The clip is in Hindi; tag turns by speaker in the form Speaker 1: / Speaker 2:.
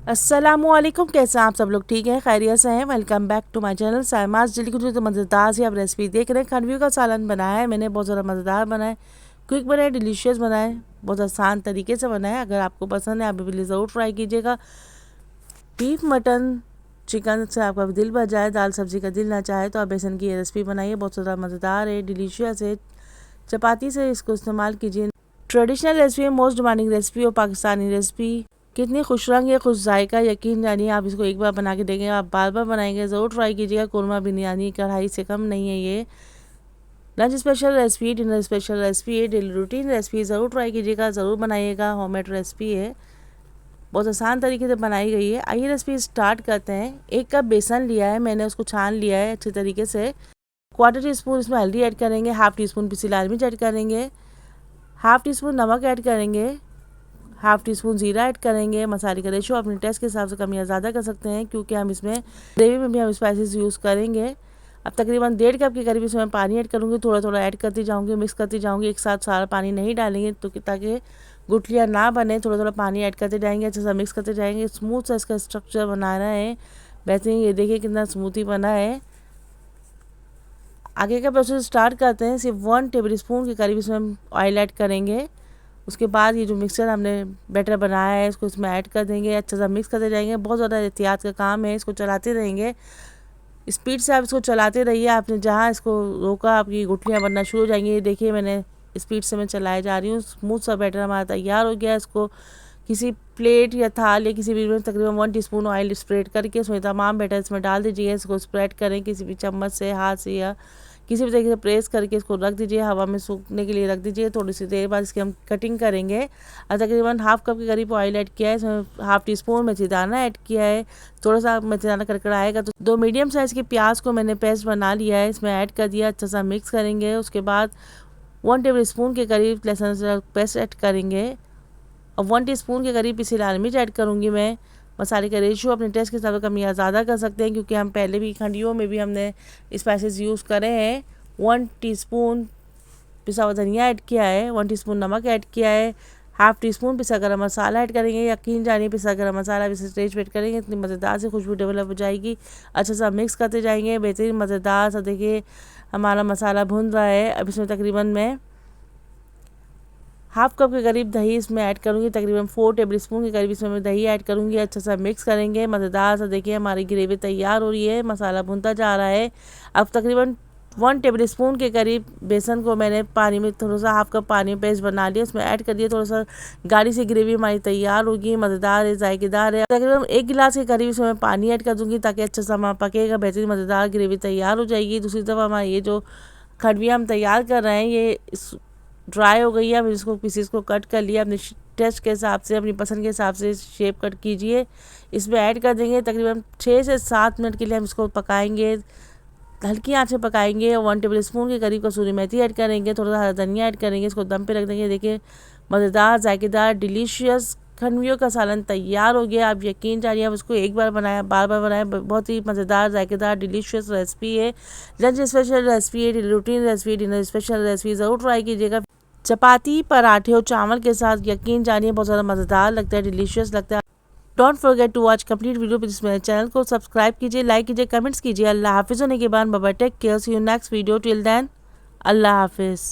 Speaker 1: अस्सलामुअलैकुम, कैसे हैं आप सब लोग? ठीक हैं, खैरियत से हैं? Welcome back to my channel साइमास जल्दी कुछ तो मज़ेदार सी आप रेसिपी देख रहे हैं। खंडवियों का सालन बनाया है मैंने, बहुत ज़्यादा मज़ेदार बनाए, क्विक बनाए, डिलीशियस बनाए, बहुत आसान तरीके से बनाए। अगर आपको पसंद है आप भी ज़रूर ट्राई कीजिएगा। बीफ, मटन, चिकन से आपका दिल भर जाए, दाल सब्जी का दिल ना चाहे तो आप बेसन की ये रेसिपी बनाइए, बहुत ज़्यादा मज़ेदार है, डिलीशियस है। चपाती से इसको इस्तेमाल कीजिए। ट्रेडिशनल रेसिपी है, मोस्ट डिमांडिंग रेसिपी और पाकिस्तानी रेसिपी, कितनी खुश रंग है, खुश जायका, यकीन जानिए आप इसको एक बार बना के देंगे, आप बार बार बनाएंगे, ज़रूर ट्राई कीजिएगा। कोरमा बिरयानी कढ़ाई से कम नहीं है ये। Lunch special recipe, dinner special recipe है, डेली रूटीन रेसिपी, ज़रूर ट्राई कीजिएगा, ज़रूर बनाइएगा। होममेड रेसिपी है, बहुत आसान तरीके से बनाई गई है। आइए रेसिपी स्टार्ट करते हैं। 1 कप बेसन लिया है मैंने, उसको छान लिया है अच्छे तरीके से। 1/4 टीस्पून इसमें हल्दी ऐड करेंगे, 1/2 टीस्पून पिसी लाल मिर्च ऐड करेंगे, 1/2 टीस्पून नमक ऐड करेंगे, 1/2 टीस्पून जीरा ऐड करेंगे। मसाले का रेशो अपने टेस्ट के हिसाब से कम या ज़्यादा कर सकते हैं, क्योंकि हम इसमें ग्रेवी में भी हम स्पाइसेस यूज़ करेंगे। अब तकरीबन 1.5 कप के करीब इसमें पानी ऐड करूँगी, थोड़ा थोड़ा ऐड करती जाऊँगी, मिक्स करती जाऊँगी, एक साथ सारा पानी नहीं डालेंगे तो ताकि गुठलियाँ ना बने। थोड़ा थोड़ा पानी ऐड करते जाएंगे, अच्छे से मिक्स करते जाएंगे। स्मूथ सा इसका स्ट्रक्चर बनाना है, बेहतरीन। ये देखिए कितना स्मूथी बना है। आगे का प्रोसेस स्टार्ट करते हैं। सिर्फ 1 टेबल स्पून के करीब इसमें ऑयल ऐड करेंगे। उसके बाद ये जो मिक्सचर हमने बैटर बनाया है इसको इसमें ऐड कर देंगे, अच्छा सा मिक्स करते जाएंगे। बहुत ज़्यादा एहतियात का काम है, इसको चलाते रहेंगे, स्पीड से आप इसको चलाते रहिए। आपने जहाँ इसको रोका आपकी गुठलियाँ बनना शुरू हो जाएंगी। ये देखिए मैंने स्पीड से मैं चलाए जा रही हूँ। स्मूथ सा बैटर हमारा तैयार हो गया। इसको किसी प्लेट या थाल या किसी भी में तकरीबन 1 टीस्पून ऑयल स्प्रेड करके उसमें तमाम बैटर इसमें डाल दीजिए। इसको स्प्रेड करें किसी भी चम्मच से, हाथ से या किसी भी तरीके से प्रेस करके इसको रख दीजिए, हवा में सूखने के लिए रख दीजिए। थोड़ी सी देर बाद इसकी हम कटिंग करेंगे। और तकरीबन 1/2 कप के करीब ऑयल ऐड किया है, इसमें 1/2 टीस्पून मेथीदाना ऐड किया है। थोड़ा सा मेथीदाना कड़कड़ाएगा तो 2 मीडियम साइज़ की प्याज को मैंने पेस्ट बना लिया है, इसमें ऐड कर दिया, अच्छा सा मिक्स करेंगे। उसके बाद 1 टेबल स्पून के करीब लहसुन पेस्ट ऐड करेंगे और 1 टीस्पून के करीब पिसी लाल मिर्च ऐड करूँगी मैं। मसाले का रेशियो अपने टेस्ट के हिसाब से कम या ज़्यादा कर सकते हैं, क्योंकि हम पहले भी खंडियों में भी हमने स्पाइसेस यूज़ करे हैं। 1 टीस्पून पिसा हुआ धनिया ऐड किया है, 1 टीस्पून नमक ऐड किया है, 1/2 टीस्पून पिसा गरम मसाला ऐड करेंगे। यकीन जानिए पिसा गरम मसाला इस स्टेज पे ऐड करेंगे, इतनी मज़ेदार से खुशबू डेवलप हो जाएगी। अच्छा सा मिक्स करते जाएंगे, बेहतरीन मज़ेदार सा। देखिए हमारा मसाला भुन रहा है। अब इसमें तकरीबन मैं 1/2 कप के करीब दही इसमें ऐड करूँगी, तकरीबन 4 टेबल स्पून के करीब इसमें मैं दही ऐड करूँगी। अच्छा सा मिक्स करेंगे, मज़ेदार सा। देखिए हमारी ग्रेवी तैयार हो रही है, मसाला भुनता जा रहा है। अब तकरीबन 1 टेबल स्पून के करीब बेसन को मैंने पानी में थोड़ा सा 1/2 कप पानी में पेस्ट बना लिया, उसमें ऐड कर दिया। थोड़ा सा गाढ़ी सी ग्रेवी हमारी तैयार होगी, मज़ेदार है, जायकेदार है। तकरीबन 1 गिलास के करीब इसमें पानी ऐड कर दूँगी ताकि अच्छा सा हमारा पकेगा, बेहतरीन मज़ेदार ग्रेवी तैयार हो जाएगी। दूसरी तरफ हमारा ये जो खंडवियाँ हम तैयार कर रहे हैं ये ड्राई हो गई है। अब इसको पीसेस को कट कर लिया, अपने टेस्ट के हिसाब से, अपनी पसंद के हिसाब से शेप कट कीजिए। इसमें ऐड कर देंगे। तकरीबन 6 से 7 मिनट के लिए हम इसको पकाएंगे, हल्की आंच में पकाएंगे। 1 टेबल स्पून के करीब कसूरी मेथी ऐड करेंगे, थोड़ा सा हरा धनिया ऐड करेंगे, इसको दम पे रख देंगे। देखिए मज़ेदार जायकेदार डिलीशियस खंडवियों का सालन तैयार हो गया। आप यकीन जानिए आप उसको एक बार बनाया बार बार बनाया, बहुत ही मज़ेदार जायकेदार डिलीशियस रेसिपी है। लंच स्पेशल रेसिपी है, routine recipe, dinner special recipe, ज़रूर ट्राई कीजिएगा। चपाती, पराठे और चावल के साथ यकीन जानिए बहुत ज़्यादा मज़ेदार लगता है, डिलीशियस लगता है। Don't forget to watch complete video. Please मेरे चैनल को सब्सक्राइब कीजिए, लाइक कीजिए, कमेंट्स कीजिए। अल्लाह हाफिज़। होने के बाद bye bye, take care, see you next video. Till then अल्लाह हाफिज़।